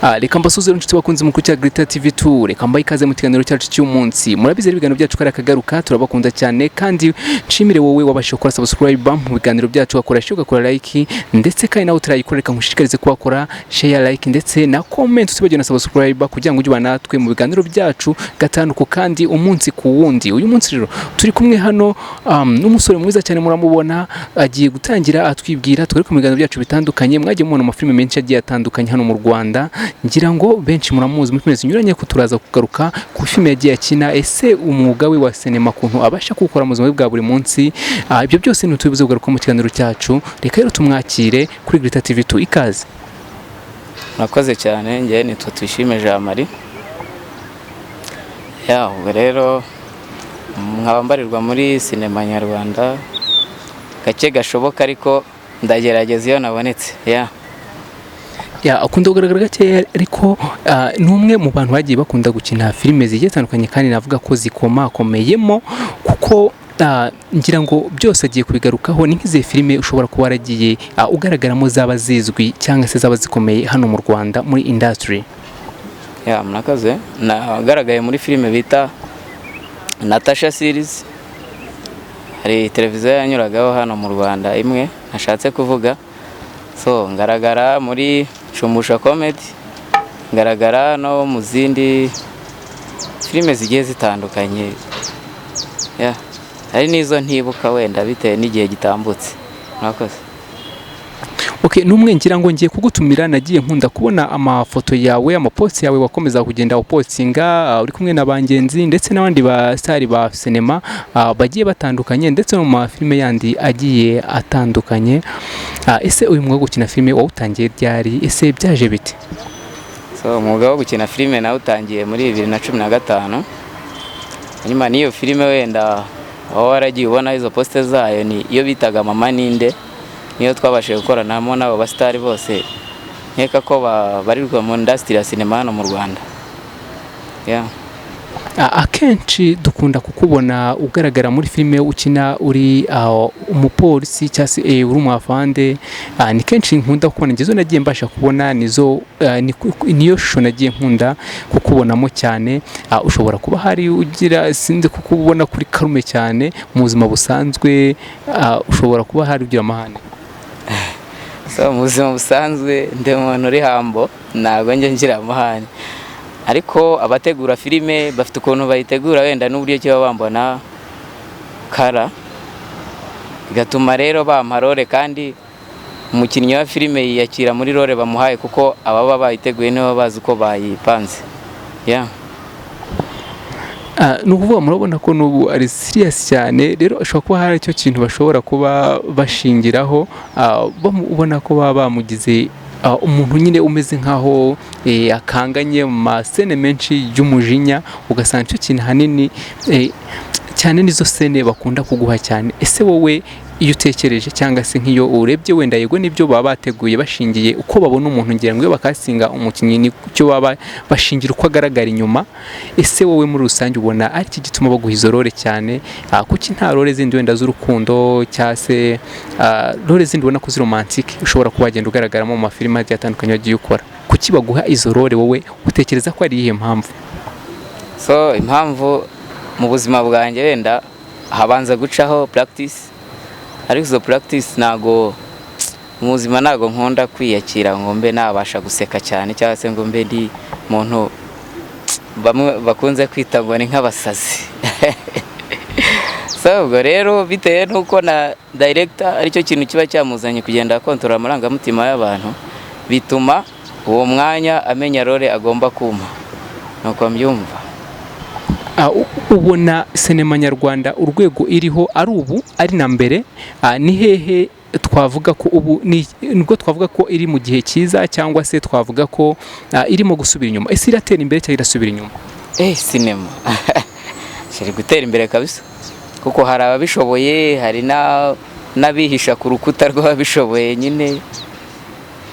Reka mbasuze inshuti bakunze mu kucya Grita TV2 reka mbaye ikaze mu kiganiro cyacu cy'umunsi murabize ibiganiro byacu kare akagaruka turabakunda cyane kandi nshimire wowe wabashe gukora subscribe mu biganiro byacu ugakoresha ugakora like ndetse kandi nawe turayikoreka nkushikarize kubakora share like ndetse na comment usibagye na subscribe kugira ngo ujye banatwe mu biganiro byacu gatanuko kandi umunsi ku wundi. Uyu munsi rero turi kumwe hano n'umusore mwiza cyane muramubona agiye gutangira atwibwira twereka mu biganiro byacu bitandukanye mwagiye mubona amafilme menshi agiye atandukanye hano mu Rwanda ngira ngo benshi muramuzi muri filime zinyuranye ko turaza kugaruka ku filime yagiye akina ese umwuga we wa sinema kuntu abasha gukora mu buzima bwa buri munsi. Ibyo byose ni tubibuze kugaruka mu kiganiro cyacu reka rero tumwakire kuri Grita TV2 ikaze. Nakoze cyane ngiye nitwa Twishime Jean Marie ubwo rero nkaba mbarirwa muri sinema nyarwanda gake gashoboka ariko ndagerageza iyo nabonetse akunda kugaragara gake ariko n'umwe mu bantu bagiye bakunda gukina filime zigiye zitandukanye kandi navuga ko zikomakomeyemo kuko ngira ngo byose agiye kubigarukaho ni nk'izi filime ushobora kuba waragiye ugaragaramo zaba zizwi cyangwa se zaba zikomeye hano mu Rwanda muri industry. Mnakaze nagaragaye muri filime bita Natasha series, hari televiziyo yanyuragaho hano mu Rwanda imwe nashatse kuvuga, so ngaragara muri Shumbusha comedy, ngaragara no mu zindi filime zigiye zitandukanye hari nizo ntibuka wenda bitewe n'igihe gitambutse. Mwakoze. Numwe ngira ngo ngiye kugutumira nagiye nkunda kubona amafoto yawe amapost yawe wakomeza kugenda upostinga uri kumwe n'abangenzi ndetse n'abandi ba star ba sinema bagiye batandukanye ndetse no mu filime yandi agiye atandukanye. Ese uyu mwuga gukina filime wawutangiye ryari ese byaje bite? So umwuga wo gukina filime nawe utangiye muri 2015 nyuma niyo filime wenda aho waragiye ubona izo poste zayo ni iyo bitaga Mama Ninde, niyo twabashije gukoranamo n'abo ba star bose nkeka ko barirwa mu industry ya sinema hano mu Rwanda. Akenshi dukunda kukubona ugaragara muri filime ukina uri umupolisi cyangwa se uri umwafande, ni kenshi nkunda kubona ngezo nagiye mbasha kubona niyo shusho nagiye nkunda kukubonamo cyane. Ushobora kuba hari ugira sinzi kukubona kuri karume cyane mu buzima busanzwe, ushobora kuba hari ugira amahane. So mu buzima busanzwe ndi umuntu uri hambo ntabwo njye ngira amahane, ariko abategura filime bafite ukuntu bayitegura wenda n'uburyo cyo bambona kara bigatuma rero bampa role kandi umukinnyi wa filime yiyakira muri role bamuhaye kuko ababa bayiteguye nibo bazi uko bayipanze. Nukuvuga murabona ko nubu ari serious cyane rero ashobora kuba hari icyo kintu bashobora kuba bashingiraho ubona ko baba bamugize umuntu nyine umeze nkaho akanganye mu masene menshi y'umujinya ugasanga icyo kintu hanini cyane nizo sene bakunda kuguha cyane. Ese wowe iyo utekereje cyangwa se nk'iyo urebye wenda yego nibyo baba bateguye bashingiye uko babona umuntu ngira ngo iyo bakasinga umukinnyi nicyo baba bashingira uko agaragara inyuma. Ese wowe muri rusange ubona ari iki gituma baguha izo role cyane kuki nta role zindi wenda z'urukundo cyangwa se role zindi ubona ko romantique ushobora kubagenda ugaragaramo mu mafilime agiye atandukanye wagiye ukora, kuki baguha izo role wowe utekereza ko ari iyihe mpamvu? So impamvu mu buzima bwanjye wenda habanza gucaho practice, ariko izo practice nago mu buzima nago nkunda kwiyakira ngo mbe nabasha guseka cyane cyangwa se ngo mbe ndi muntu bamwe bakunze kwita ngo ni nk'abasazi. So ubwo rero bitewe nuko na director aricyo kintu kiba cyamuzanye kugenda kontrola amarangamutima y'abantu bituma uwo mwanya amenya role agomba kuma nuko mbyumva. Ubona sinema nyarwanda urwego iriho ari ubu ari na mbere ni hehe twavuga ko ubu nibwo twavuga ko iri mu gihe cyiza cyangwa se twavuga ko irimo gusubira inyuma? Ese iratera imbere cyangwa irasubira inyuma? Sinema shiri gutera imbere kabisa kuko hari ababishoboye hari n'abihisha ku rukuta rw'ababishoboye nyine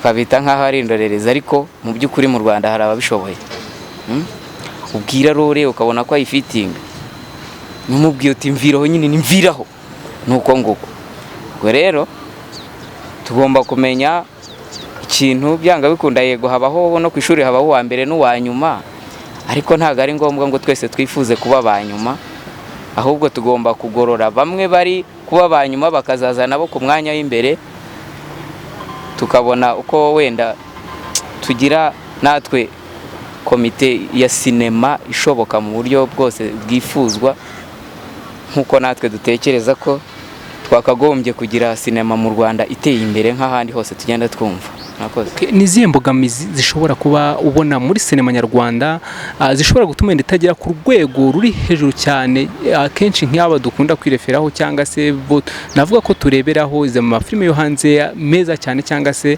twabita nk'aho ari indorerezi, ariko mu by'ukuri mu Rwanda hari ababishoboye. Ubwira role ukabona ko ayifitinga numubwiye uti mviraho nyine nimviraho nuko nguko. Ubwo rero tugomba kumenya ikintu byanga bikunda, yego habaho no ku ishuri habaho uwa mbere n'uwa nyuma, ariko ntabwo ari ngombwa ngo twese twifuze kuba ba nyuma, ahubwo tugomba kugorora bamwe bari kuba ba nyuma bakazaza nabo ku mwanya w'imbere, tukabona uko wenda tugira natwe komite ya sinema ishoboka mu buryo bwose bwifuzwa, nk'uko natwe dutekereza ko twakagombye kugira sinema mu Rwanda iteye imbere nk'ahandi hose tugenda twumva. Ni izihe mbogamizi zishobora kuba ubona muri sinema nyarwanda zishobora gutuma wenda itagera ku rwego ruri hejuru cyane, akenshi nk'aba dukunda kwireferaho cyangwa se navuga ko tureberaho izo mafilime yo hanze meza cyane, cyangwa se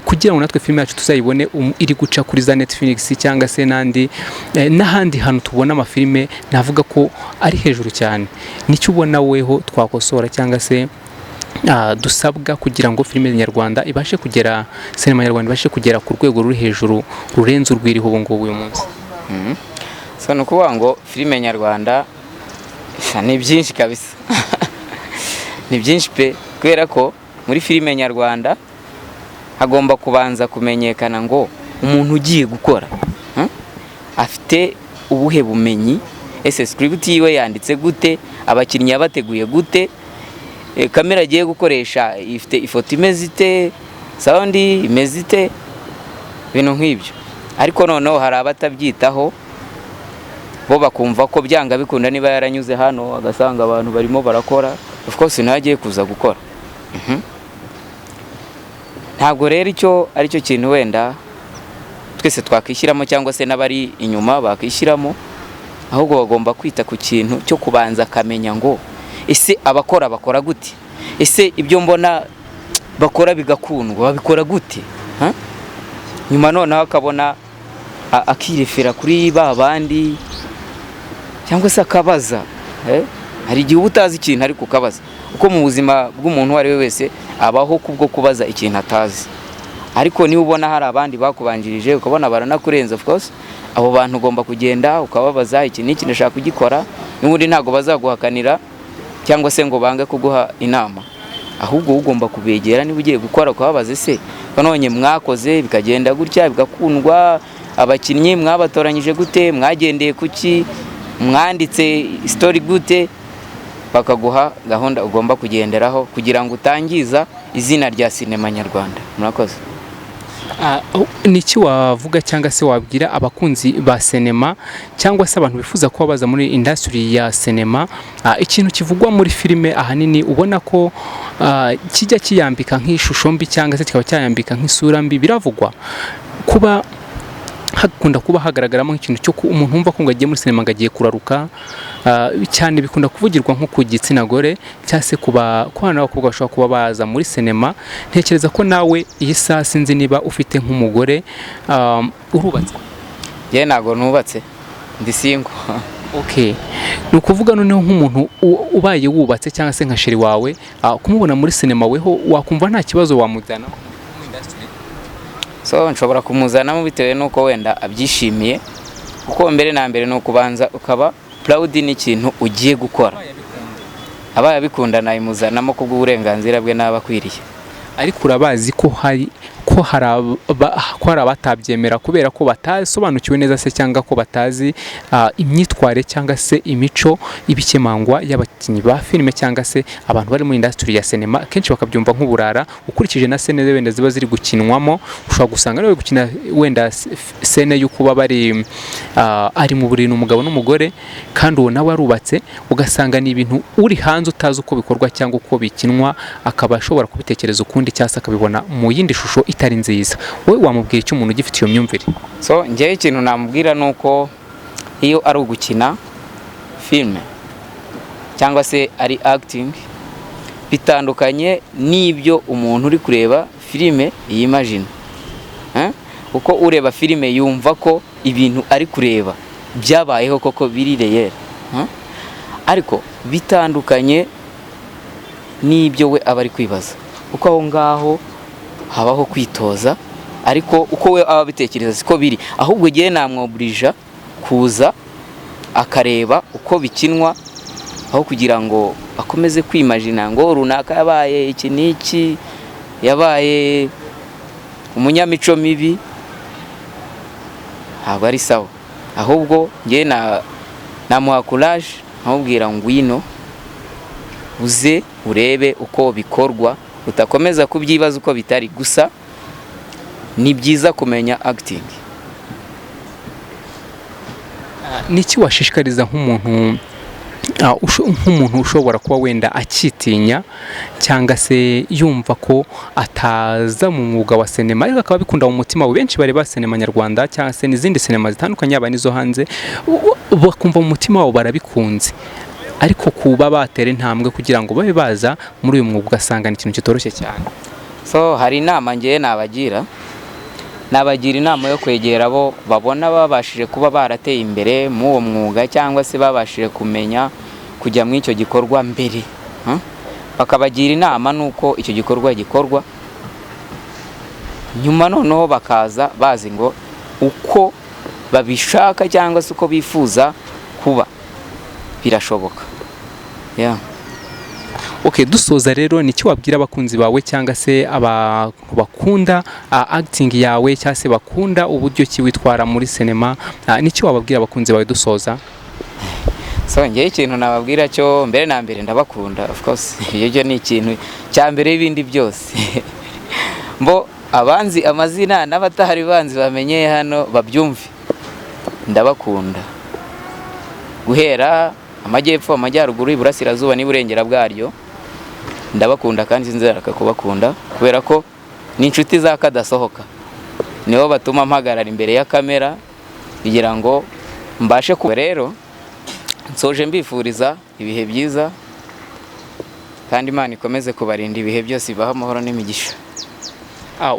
kugira ngo natwe filime yacu tuzayibone iri guca kuri za Netflix cyangwa se n'ahandi hantu tubona amafilime navuga ko ari hejuru cyane? Nicyo ubona weho twakosora cyangwa se dusabwa kugira ngo filime nyarwanda ibashe kugera, sinema nyarwanda ibashe kugera ku rwego ruri hejuru rurenze urwiriho ubu ngubu uyu munsi? So ni ukuvuga ngo filime nyarwanda ni byinshi kabisa ni byinshi pe, kubera ko muri filime nyarwanda hagomba kubanza kumenyekana ngo umuntu ugiye gukora afite ubuhe bumenyi, ese script yiwe yanditse gute, abakinnyi yabateguye gute, kamera agiye gukoresha ifite ifoto imeze ite, sound imeze ite, ibintu nk'ibyo. Ariko noneho hari abatabyitaho, bo bakumva ko byanga bikunda niba yaranyuze hano agasanga abantu barimo barakora, of course nagiye kuza gukora. Ntabwo rero icyo ari cyo kintu wenda twese twakishyiramo cyangwa se n'abari inyuma bakishyiramo, ahubwo bagomba kwita ku kintu cyo kubanza akamenya ngo ese abakora bakora gute, ese ibyo mbona bakora bigakundwa babikora gute, nyuma noneho akabona akirefera kuri ba bandi cyangwa se akabaza. Hari igihe utazi ikintu ariko ukabaza, uko mu buzima bw'umuntu uwo ari we wese abaho kubwo kubaza ikintu atazi. Ariko niba ubona hari abandi bakubanjirije ukabona baranakurenza, of course abo bantu ugomba kugenda ukababaza iki n'iki ndashaka kugikora, n'ubundi ntabwo bazaguhakanira cyangwa se ngo bange kuguha inama, ahubwo ugomba kubegera niba ugiye gukora ukababaza, ese none mwakoze bikagenda gutya bigakundwa, abakinnyi mwabatoranyije gute, mwagendeye kuki, mwanditse story gute, bakaguha gahunda ugomba kugenderaho kugira ngo utangiza izina rya sinema nyarwanda. Murakoze. Niki wavuga cyangwa se wabwira abakunzi ba sinema cyangwa se abantu bifuza kuba baza muri industry ya sinema, ikintu kivugwa muri filime ahanini ubona ko kijya kiyambika nk'ishusho mbi cyangwa se kikaba cyayambika nk'isura mbi, biravugwa kuba hakunda kuba hagaragaramo ikintu cyo umuntu wumva ko ngagiye muri sinema ngagiye kuraruka, cyane bikunda kuvugirwa nko ku gitsina gore cyangwa se ku bana b'abakobwa bashobora kuba baza muri sinema. Ntekereza ko nawe iyi saa sinzi niba ufite nk'umugore urubatse. Ye ntago nubatse, ndi single. Okay, ni ukuvuga noneho nk'umuntu ubaye wubatse cyangwa se nka sheri wawe, kumubona muri sinema weho wakumva nta kibazo wamujyana mu industry? So nshobora kumuzanamo bitewe nuko wenda abyishimiye, kuko mbere na mbere no kubanza ukaba proud n'ikintu ugiye gukora. Abaye abikunda nayimuzanamo kubw'uburenganzira bwe n'abakwiriye. Ariko urabazi ko hari abatabyemera kubera ko batasobanukiwe neza se cyangwa ko batazi imyitwarire cyangwa se imico ibikemangwa y'abakinnyi ba filime cyangwa se abantu bari muri industry ya sinema, kenshi bakabyumva nk'uburara. Ukurikije na scene wenda ziba ziri gukinwamo, ushobora gusanga nawe gukina wenda scene y'uko bari ari mu buriri n'umugabo n'umugore kandi uwo nawe arubatse, ugasanga ni ibintu uri hanze utazi uko bikorwa cyangwa uko bikinwa, akaba ashobora kubitekereza ukundi cyangwa se akabibona mu yindi shusho itari nziza. Wowe wamubwira icyo umuntu ugifite iyo myumvire? So njyewe ikintu namubwira nuko iyo ari ugukina filime cyangwa se ari acting bitandukanye n'ibyo umuntu uri kureba filime yimagine. Uko ureba filime yumva ko ibintu ari kureba byabayeho koko biri real, ariko bitandukanye n'ibyo we aba ari kwibaza. Uko aho ngaho habaho kwitoza, ariko uko we aba bitekereza siko biri, ahubwo giye namwoburija kuza akareba uko bikinwa, aho kugira ngo akomeze kwimagina ngo runaka yabaye iki niki, yabaye umunyamico mibi ntabwo ari sawa, ahubwo njye namuha courage nkamubwira ngwino uze urebe uko bikorwa, utakomeza kubyibaza uko bitari, gusa ni byiza kumenya acting. Niki washishikariza nk'umuntu ushobora kuba wenda akitinya cyangwa se yumva ko ataza mu mwuga wa sinema ariko akaba bikunda mu mutima we? Benshi bareba sinema nyarwanda cyangwa se n'izindi sinema zitandukanye yaba n'izo hanze, bakumva mu mutima wabo barabikunze, ariko kuba batera intambwe kugira ngo babe baza muri uyu mwuga ugasanga ni ikintu kitoroshye cyane. So hari inama ngiye nabagira inama yo kwegera abo babona babashije kuba barateye imbere mu uwo mwuga cyangwa se babashije kumenya kujya mu icyo gikorwa mbere, bakabagira inama nuko icyo gikorwa gikorwa, nyuma noneho bakaza bazi ngo uko babishaka cyangwa se uko bifuza kuba birashoboka. Okay, dusoza rero niki wabwira abakunzi bawe cyangwa se abantu bakunda acting yawe cyangwa se bakunda uburyo ki witwara muri sinema, niki wababwira abakunzi bawe dusoza? So ngiye ikintu nababwira cyo mbere na mbere ndabakunda, of course iyo ni ikintu cya mbere y'ibindi byose. Mbo abanzi amazina n'abatahari banzi bamenyeye hano babyumve, ndabakunda guhera amajyepfo, amajyaruguru, iburasirazuba n'iburengera bwaryo. Ndabakunda kandi sinzaraka kubakunda kubera ko ni inshuti za kadasohoka, nibo batuma mpagarara imbere ya kamera kugira ngo mbashe kuba. Rero nsoje mbifuriza ibihe byiza kandi Imana ikomeze kubarinda ibihe byose, ibaha amahoro n'imigisha.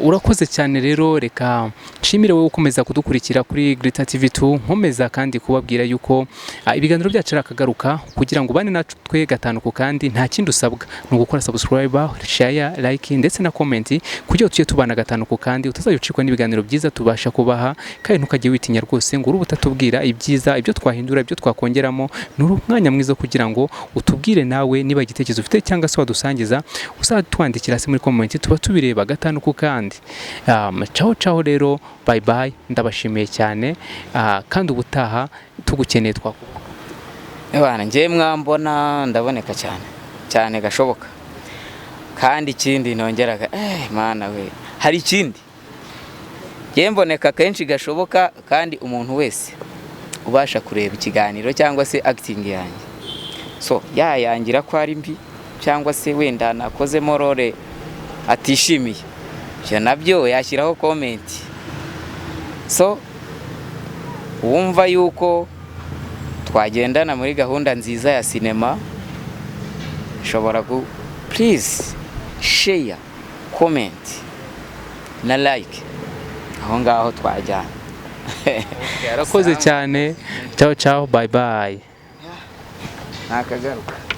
Urakoze cyane rero, reka nshimire wowe ukomeza kudukurikira kuri Greater TV2, nkomeza kandi kubabwira yuko ibiganiro byacu akagaruka kugira ngo bane natwe gatanu ku kandi nta kindi usabwa no gukora subscribe, share, like ndetse na comment kugira tujye tubana gatanu ku kandi utazayucikwa n'ibiganiro byiza tubasha kubaha, kandi ntukajye witinya rwose ngo urubutatubwira ibyiza, ibyo twahindura, ibyo twakongeramo. Ni umwanya mwiza kugira ngo utubwire nawe niba igitekerezo ufite cyangwa se wadusangiza, uzatwandikira hasi muri comment, tuba tubireba gatanu ku kandi. Ciao rero, bye bye, ndabashimiye cyane, kandi ubutaha tugukeneye twakuba. Ebana ngiye mwambona ndaboneka cyane gashoboka, kandi ikindi nongeraga mana we, hari ikindi ngiye mboneka kenshi gashoboka, kandi umuntu wese ubasha kureba ikiganiro cyangwa se acting yanjye, so yayangira ko ari mbi cyangwa se wenda nakozemo role atishimiye, nabyo yashyiraho comment. So wumva yuko twagendana muri gahunda nziza ya sinema, shobora please share, comment na like, aho ngaho twajyana. Yarakoze cyane. Ciao, bye bye. Nakagaruka.